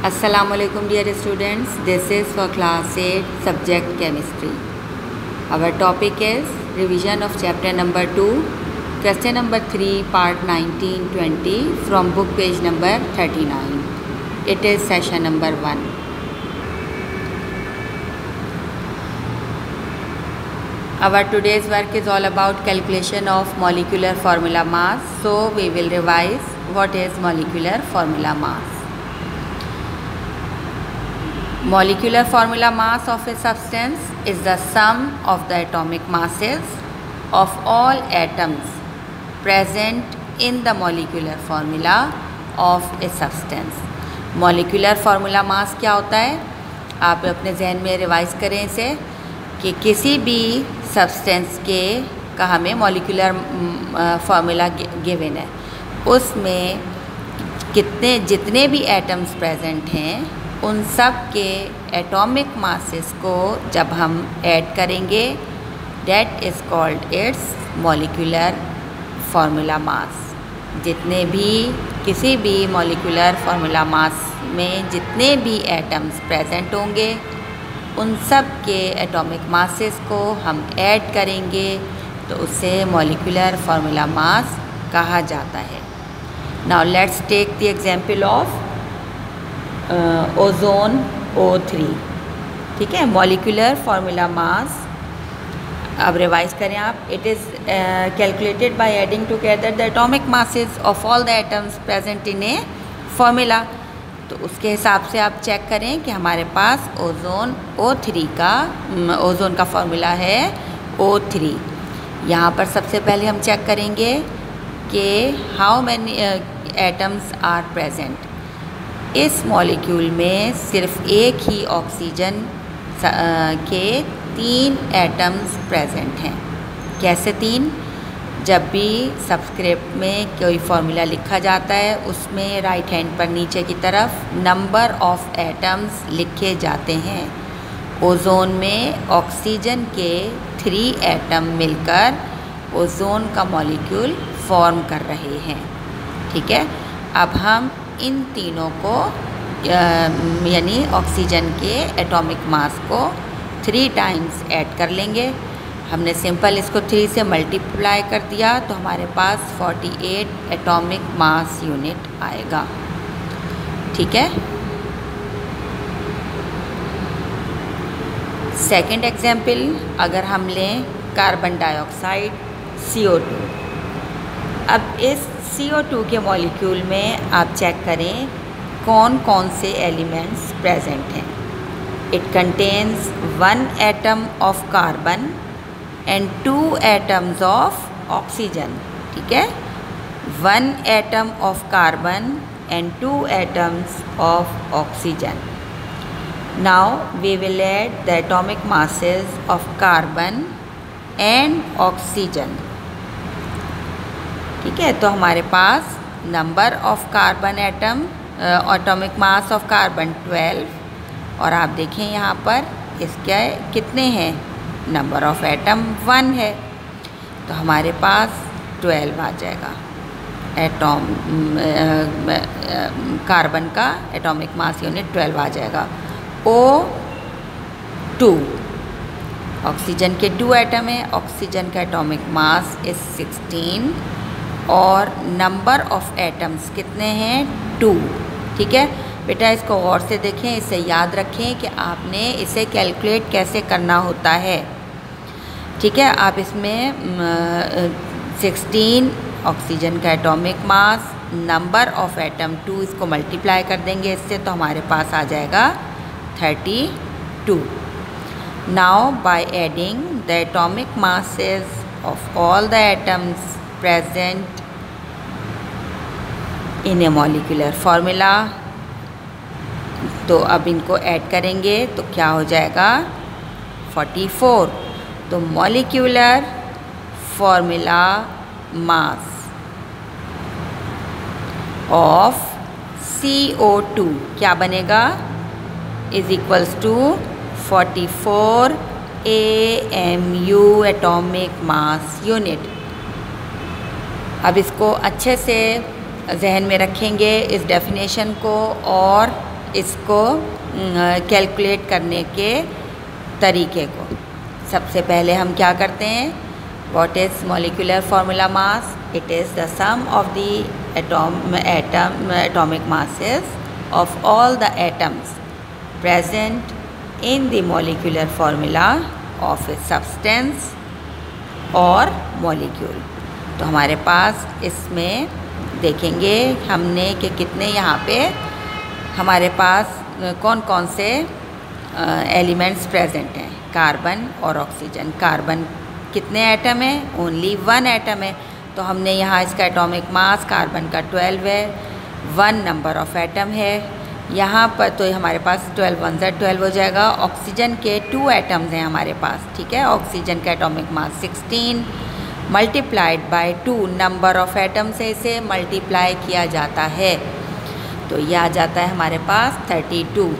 Assalamualaikum dear students, this is for class 8 subject chemistry. Our topic is revision of chapter number 2, question number 3, part 19-20 from book page number 39. It is session number 1. Our today's work is all about calculation of molecular formula mass. So we will revise what is molecular formula mass. Molecular formula mass of a substance is the sum of the atomic masses of all atoms present in the molecular formula of a substance. Molecular formula mass क्या होता है? आप अपने जहन में revise करें इसे कि किसी भी सब्सटेंस के का हमें मॉलिक्यूलर फार्मूला गिवन है, उसमें जितने भी एटम्स प्रेजेंट हैं उन सब के एटॉमिक मासेस को जब हम ऐड करेंगे that is called its molecular formula मास. जितने भी किसी भी मॉलिक्यूलर फार्मूला मास में जितने भी एटम्स प्रेजेंट होंगे उन सब के एटॉमिक मासेस को हम ऐड करेंगे तो उसे मॉलिक्यूलर फार्मूला मास कहा जाता है. Now let's take the example of ozone O3. ठीक है, मॉलिक्यूलर फार्मूला मास. अब रिवाइज करें आप. It is calculated by adding together the atomic masses of all the atoms present in a formula. तो उसके हिसाब से आप चेक करें कि हमारे पास ओजोन O3 का ओजोन का फार्मूला है O3. यहाँ पर सबसे पहले हम चेक करेंगे कि how many atoms are present. इस मॉलिक्यूल में सिर्फ एक ही ऑक्सीजन के 3 एटम्स प्रेजेंट हैं. कैसे 3? जब भी सबस्क्रिप्ट में कोई फार्मूला लिखा जाता है उसमें राइट हैंड पर नीचे की तरफ नंबर ऑफ एटम्स लिखे जाते हैं. ओजोन में ऑक्सीजन के 3 एटम मिलकर ओजोन का मॉलिक्यूल फॉर्म कर रहे हैं. ठीक है, अब हम इन तीनों को यानी ऑक्सीजन के एटॉमिक मास को 3 टाइम्स ऐड कर लेंगे. हमने सिंपल इसको 3 से मल्टीप्लाई कर दिया तो हमारे पास 48 एटॉमिक मास यूनिट आएगा. ठीक है. सेकंड एग्जाम्पल अगर हम लें कार्बन डाइऑक्साइड CO2. अब इस CO2 के मॉलिक्यूल में आप चेक करें कौन कौन से एलिमेंट्स प्रेजेंट हैं. It contains 1 atom of carbon and 2 atoms of oxygen. ठीक है, 1 atom of carbon and 2 atoms of oxygen. Now we will add the atomic masses of carbon and oxygen. ठीक है, तो हमारे पास number of carbon atom atomic mass of carbon 12 और आप देखें यहाँ पर इसके कितने हैं, नंबर ऑफ एटम 1 है तो हमारे पास 12 आ जाएगा. कार्बन का एटॉमिक मास यूनिट 12 आ जाएगा. O2 ऑक्सीजन के 2 एटम है, ऑक्सीजन का एटॉमिक मास इज 16 और नंबर ऑफ एटम्स कितने हैं 2. ठीक है बेटा, इसको गौर से देखें, इसे याद रखें कि आपने इसे कैलकुलेट कैसे करना होता है. ठीक है, आप इसमें 16 ऑक्सीजन का atomic mass, number of atom 2, इसको मल्टीप्लाई कर देंगे इससे तो हमारे पास आ जाएगा 32. Now by adding the atomic masses of all the atoms present in A molecular formula, तो अब इनको ऐड करेंगे तो क्या हो जाएगा 44. तो molecular formula mass of CO2 क्या बनेगा, is equals to 44 AMU atomic mass unit. अब इसको अच्छे से जहन में रखेंगे इस डेफिनेशन को और इसको कैलकुलेट करने के तरीके को। सबसे पहले हम क्या करते हैं, what is molecular formula mass? It is the sum of the atomic masses of all the atoms present in the molecular formula of a substance और मॉलिक्यूल। तो हमारे पास इसमें देखेंगे हमने कि कितने यहाँ पे हमारे पास कौन कौन से एलिमेंट्स प्रेजेंट हैं। कार्बन और ऑक्सीजन। कार्बन कितने एटम है? ओनली 1 एटम है। तो हमने यहाँ इसका एटॉमिक मास कार्बन का 12 है, 1 नंबर ऑफ एटम है यहाँ पर। तो हमारे पास 12 1 से 12 हो जाएगा। ऑक्सीजन के 2 एटम्स हैं हमारे पास, ठीक है। ऑक्सीजन का atomic mass 16 multiplied by 2 number of atom से इसे मल्टीप्लाई किया जाता है, तो यह आ जाता है हमारे पास 32।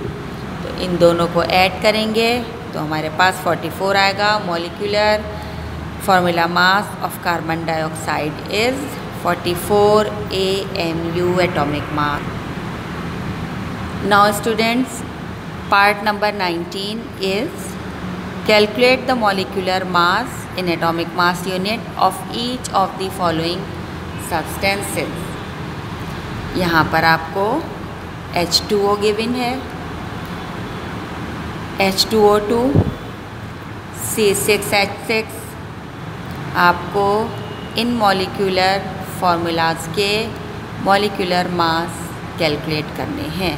तो इन दोनों को ऐड करेंगे तो हमारे पास 44 आएगा। Molecular formula mass of carbon dioxide is 44 AMU atomic mass. Now students, part number 19 is calculate the molecular mass in atomic mass unit of each of the following substances। यहाँ पर आपको H2O गिवन है, H2O2, C6H6। आपको इन molecular formulas के molecular mass calculate करने हैं।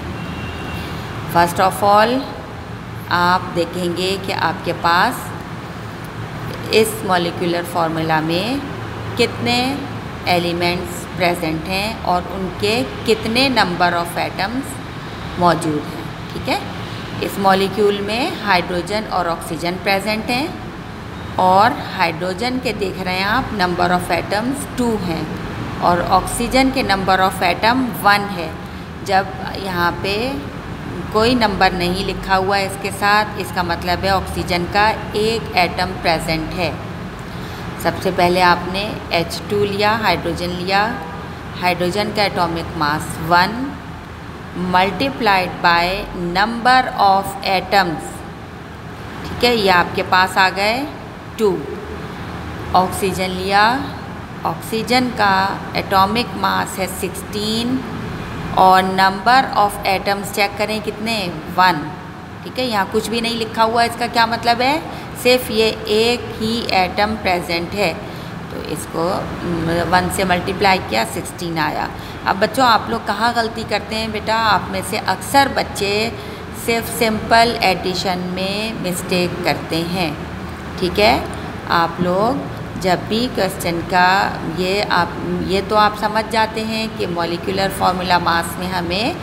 First of all आप देखेंगे कि आपके पास इस मॉलिक्यूलर फार्मूला में कितने एलिमेंट्स प्रेजेंट हैं और उनके कितने नंबर ऑफ एटम्स मौजूद हैं, ठीक है। इस मॉलिक्यूल में हाइड्रोजन और ऑक्सीजन प्रेजेंट हैं और हाइड्रोजन के देख रहे हैं आप नंबर ऑफ एटम्स 2 हैं और ऑक्सीजन के नंबर ऑफ एटम 1 है। जब यहाँ पे कोई नंबर नहीं लिखा हुआ है इसके साथ, इसका मतलब है ऑक्सीजन का 1 एटम प्रेजेंट है। सबसे पहले आपने H2 लिया, हाइड्रोजन लिया। हाइड्रोजन का atomic mass 1 multiplied by number of atoms, ठीक है, ये आपके पास आ गए 2। ऑक्सीजन लिया, ऑक्सीजन का एटॉमिक मास है 16 और नंबर ऑफ एटम्स चेक करें कितने, 1, ठीक है। यहाँ कुछ भी नहीं लिखा हुआ है, इसका क्या मतलब है, सिर्फ ये एक ही एटम प्रेजेंट है। तो इसको 1 से मल्टीप्लाई किया, 16 आया। अब बच्चों आप लोग कहाँ गलती करते हैं बेटा, आप में से अक्सर बच्चे सिर्फ सिंपल एडिशन में मिस्टेक करते हैं, ठीक है। आप लोग जब भी क्वेश्चन का ये तो आप समझ जाते हैं कि मॉलिक्यूलर फार्मूला मास में हमें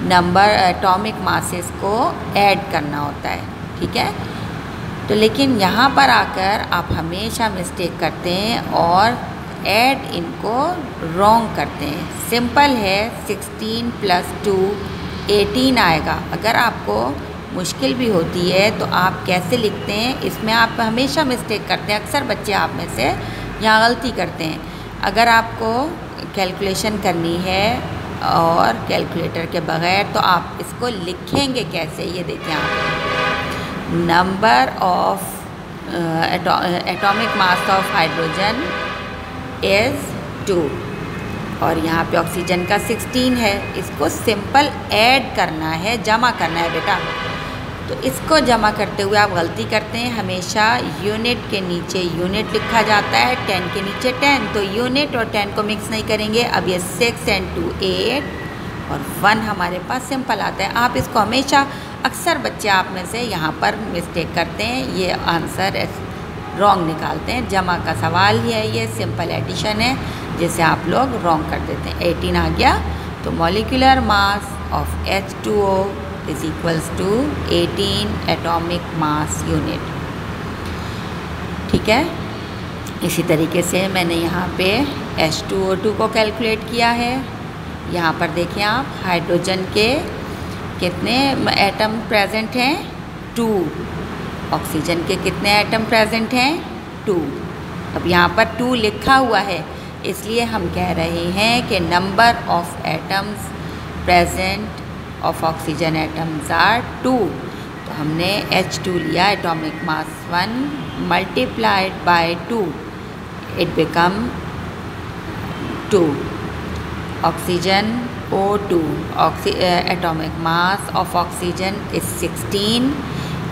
नंबर एटॉमिक मासेस को ऐड करना होता है, ठीक है। तो लेकिन यहाँ पर आकर आप हमेशा मिस्टेक करते हैं और ऐड इनको रॉन्ग करते हैं। सिंपल है, 16 + 2 18 आएगा। अगर आपको मुश्किल भी होती है तो आप कैसे लिखते हैं, इसमें आप हमेशा मिस्टेक करते हैं। अक्सर बच्चे आप में से यहाँ गलती करते हैं। अगर आपको कैलकुलेशन करनी है और कैलकुलेटर के बगैर तो आप इसको लिखेंगे कैसे, ये देखें आप। Number of atomic mass of hydrogen is 2 और यहाँ पे ऑक्सीजन का 16 है। इसको सिंपल ऐड करना है, जमा करना है बेटा। तो इसको जमा करते हुए आप गलती करते हैं, हमेशा यूनिट के नीचे यूनिट लिखा जाता है, 10 के नीचे 10। तो यूनिट और 10 को मिक्स नहीं करेंगे। अब ये 6 and 2 8 और 1 हमारे पास सिंपल आता है। आप इसको हमेशा, अक्सर बच्चे आप में से यहाँ पर मिस्टेक करते हैं, ये आंसर रॉन्ग निकालते हैं। जमा का सवाल ही है, ये सिंपल एडिशन है जिसे आप लोग रॉन्ग कर देते हैं। 18 आ गया। तो molecular mass of H2O is equals to 18 atomic mass unit, ठीक है। इसी तरीके से मैंने यहाँ पे H2O2 को कैलकुलेट किया है। यहाँ पर देखें आप, हाइड्रोजन के कितने एटम प्रेजेंट हैं, 2। ऑक्सीजन के कितने एटम प्रेजेंट हैं, 2। अब यहाँ पर 2 लिखा हुआ है, इसलिए हम कह रहे हैं कि number of atoms present of oxygen atoms are 2. तो हमने H2 लिया, atomic mass 1 multiplied by 2, it become 2. Oxygen O2, atomic mass of oxygen is 16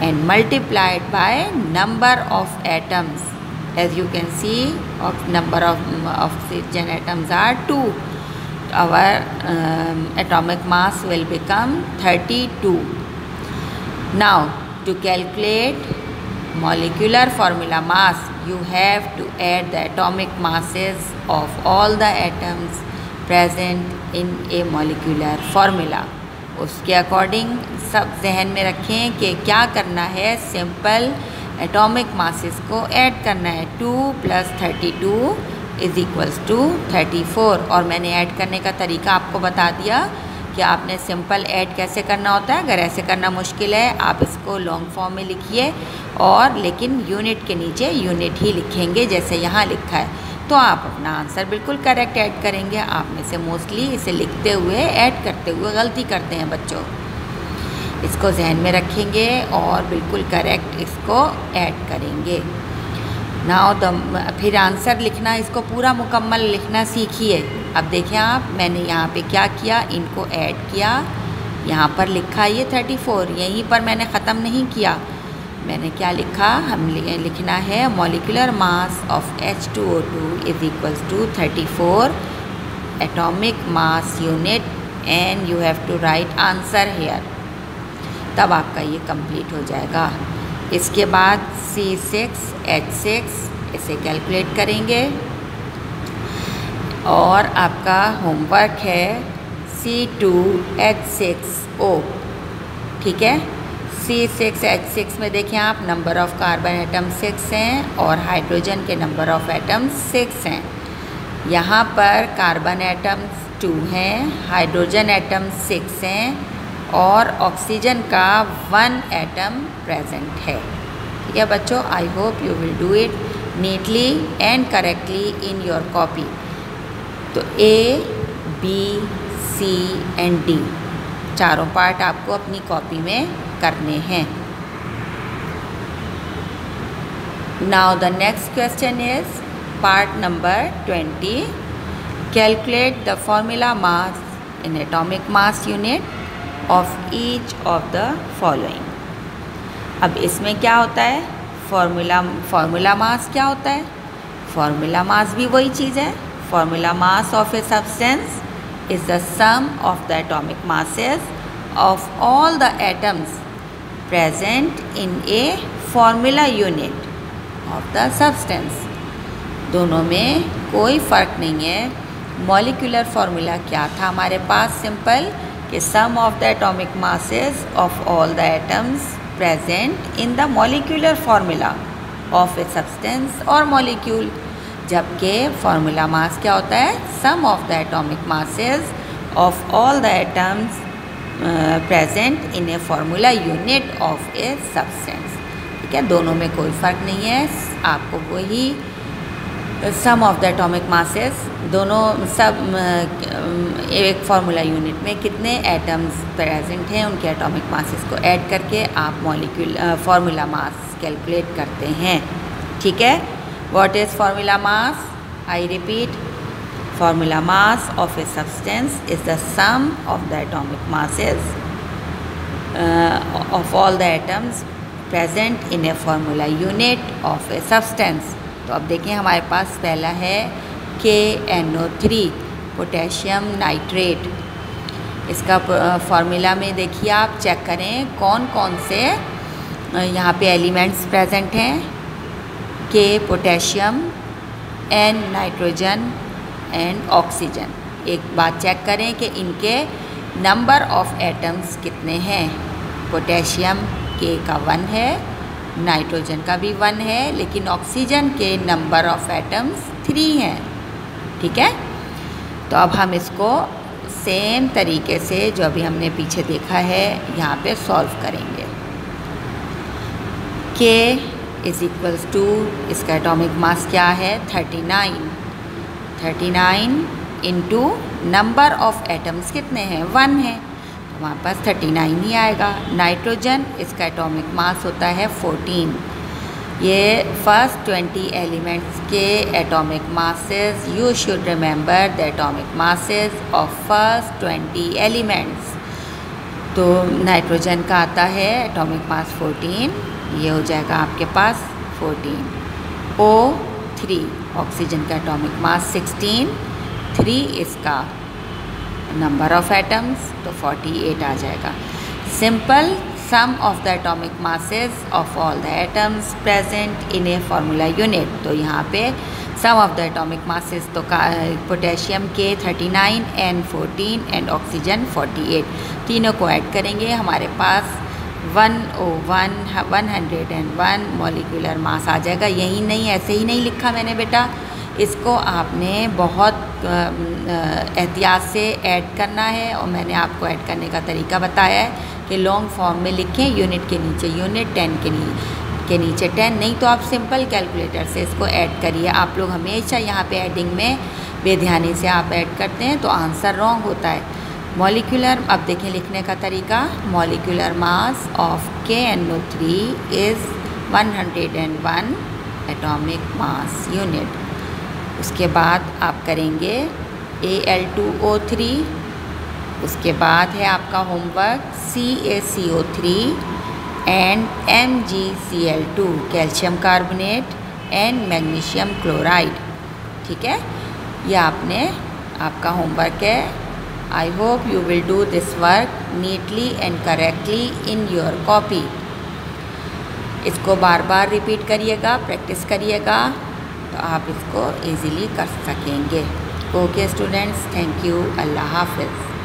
and multiplied by number of atoms. As you can see, number of oxygen atoms are 2. Our atomic mass will become 32. Now, to calculate molecular formula mass, you have to add the atomic masses of all the atoms present in a molecular formula. उसके according सब जहन में रखें कि क्या करना है, simple atomic masses को ऐड करना है. 2 + 32 = 34. और मैंने ऐड करने का तरीका आपको बता दिया कि आपने सिंपल ऐड कैसे करना होता है. अगर ऐसे करना मुश्किल है, आप इसको लॉन्ग फॉर्म में लिखिए, और लेकिन यूनिट के नीचे यूनिट ही लिखेंगे जैसे यहाँ लिखा है, तो आप अपना आंसर बिल्कुल करेक्ट ऐड करेंगे. आप में से मोस्टली इसे लिखते हुए ऐड करते हुए गलती करते हैं बच्चों. इसको जहन में रखेंगे और बिल्कुल करेक्ट इसको ऐड करेंगे. फिर आंसर लिखना, इसको पूरा मुकम्मल लिखना सीखिए. अब देखिए आप, मैंने यहाँ पे क्या किया, इनको ऐड किया, यहाँ पर लिखा ये 34. यहीं पर मैंने ख़त्म नहीं किया. मैंने क्या लिखा, हम लिखना है molecular mass of H2O2 = 34 atomic mass unit, and you have to write answer here. तब आपका ये कंप्लीट हो जाएगा. इसके बाद C6H6 इसे कैलकुलेट करेंगे, और आपका होमवर्क है C2H6O. ठीक है. C6H6 में देखें आप, नंबर ऑफ़ कार्बन एटम 6 हैं और हाइड्रोजन के नंबर ऑफ़ एटम्स 6 हैं. यहाँ पर कार्बन एटम्स 2 हैं, हाइड्रोजन एटम 6 हैं, और ऑक्सीजन का 1 एटम प्रेजेंट है. ठीक है बच्चों, I hope you will do it neatly and correctly in your copy. तो A, B, C and D चारों पार्ट आपको अपनी कॉपी में करने हैं. Now the next question is part number 20. Calculate the formula mass in atomic mass unit of each of the following. अब इसमें क्या होता है, फॉर्मूला मास क्या होता है. फॉर्मूला मास भी वही चीज़ है. Formula mass of a substance is the sum of the atomic masses of all the atoms present in a formula unit of the substance. दोनों में कोई फ़र्क नहीं है. मॉलिक्यूलर फार्मूला क्या था हमारे पास, सिंपल, कि sum of the atomic masses of all the atoms present in the molecular formula of a substance और मॉलिक्यूल. जबकि फार्मूला मास क्या होता है, sum of the atomic masses of all the atoms present in a formula unit of a substance. ठीक है, दोनों में कोई फ़र्क नहीं है. आपको वही सम ऑफ द एटॉमिक मासेस, दोनों सब एक फार्मूला यूनिट में कितने एटम्स प्रेजेंट हैं उनके एटॉमिक मासेस को ऐड करके आप फार्मूला मास कैलकुलेट करते हैं. ठीक है. What is formula mass? I repeat, formula mass of a substance is the sum of the atomic masses of all the atoms present in a formula unit of a substance. तो अब देखें, हमारे पास पहला है KNO3, पोटेशियम नाइट्रेट. इसका formula में देखिए, आप चेक करें कौन कौन से यहाँ पे एलिमेंट्स प्रेजेंट हैं. K potassium, N nitrogen and oxygen. एक बात चेक करें कि इनके नंबर ऑफ़ एटम्स कितने हैं. पोटेशियम K का 1 है, नाइट्रोजन का भी 1 है, लेकिन ऑक्सीजन के नंबर ऑफ़ एटम्स 3 हैं. ठीक है. तो अब हम इसको सेम तरीके से जो अभी हमने पीछे देखा है यहाँ पे सॉल्व करेंगे. K = इसका एटॉमिक मास क्या है, 39. 39 इंटू नंबर ऑफ़ एटम्स कितने हैं, 1 है. हमारे पास 39 ही आएगा। नाइट्रोजन, इसका एटॉमिक मास होता है 14। ये फर्स्ट 20 एलिमेंट्स के atomic masses, you should remember the atomic masses of first 20 elements. तो नाइट्रोजन का आता है एटॉमिक मास 14, ये हो जाएगा आपके पास 14। O3, ऑक्सीजन का एटॉमिक मास 16, 3 इसका नंबर ऑफ एटम्स, तो 48 आ जाएगा। Simple some of the atomic masses of all the atoms present in a formula unit. तो यहाँ पे सम ऑफ द एटॉमिक मासेस, तो पोटेशियम के 39, N 14 एंड ऑक्सीजन 48, तीनों को ऐड करेंगे, हमारे पास 101 मॉलिक्यूलर मास आ जाएगा। यही नहीं, ऐसे ही नहीं लिखा मैंने बेटा, इसको आपने बहुत एहतियात से ऐड करना है, और मैंने आपको ऐड करने का तरीका बताया है कि लॉन्ग फॉर्म में लिखें, यूनिट के नीचे यूनिट, 10 के नीचे 10, नहीं तो आप सिंपल कैलकुलेटर से इसको ऐड करिए। आप लोग हमेशा यहाँ पे एडिंग में बेध्यानी से आप ऐड करते हैं तो आंसर रॉन्ग होता है। मॉलिक्यूलर, अब देखें लिखने का तरीका, molecular mass of KNO3 is 101 atomic mass unit. उसके बाद आप करेंगे Al2O3, उसके बाद है आपका homework CaCO3 and MgCl2, calcium carbonate and magnesium chloride. ठीक है, यह आपका होमवर्क है। I hope you will do this work neatly and correctly in your copy. इसको बार बार रिपीट करिएगा, प्रैक्टिस करिएगा, तो आप इसको इजीली कर सकेंगे। ओके स्टूडेंट्स, थैंक यू, अल्लाह हाफिज़।